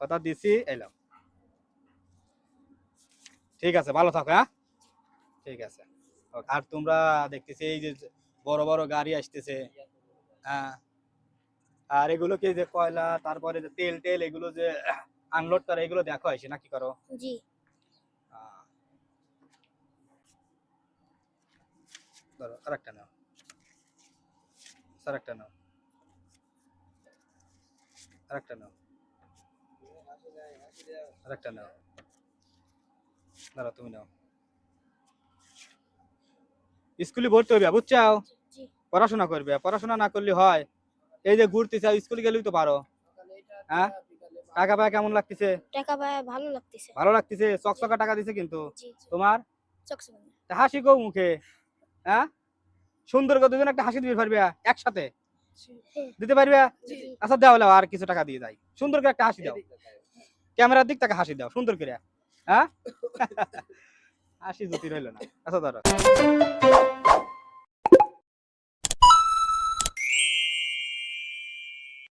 কথা দিছি, এলাম। ঠিক আছে, ভালো থাকো। হ্যাঁ, ঠিক আছে। আর তোমরা দেখতেছি এই যে বড় বড় গাড়ি আসতেছে। হ্যাঁ, আর এগুলো কি যে কয়লা, তারপরে যে তেল টেল এগুলো যে আনলোড করে, এগুলো দেখো আসে না কি করো? জি। আহ, ধরো আরেকটা নাও, আরেকটা নাও, আরেকটা নাও, আরেকটা নাও। ধরো তুমি নাও। স্কুলে ভর্তি হইবে, বুঝছো? জি। পড়াশোনা করবে, পড়াশোনা না করলে হয়? এই যে ঘুরতে চাও, স্কুলে গেলেই তো পারো। হ্যাঁ, টাকা পায় কেমন লাগতেছে? টাকা পায় ভালো লাগতেছে। ভালো লাগতেছে, চকচকা টাকা দিছে কিন্তু। জি। তোমার চকচকে। তা হাসি কো মুখে? হ্যাঁ, সুন্দর করে দুজন একটা হাসি দিতে পারবে একসাথে? দিতে পারবে? জি। আচ্ছা দাও, দাও আর কিছু টাকা দিয়ে যাই, সুন্দর করে একটা হাসি দাও, ক্যামেরার দিক থেকে হাসি দাও সুন্দর করে। হ্যাঁ হাসি জুতি রইল না। আচ্ছা ধরো।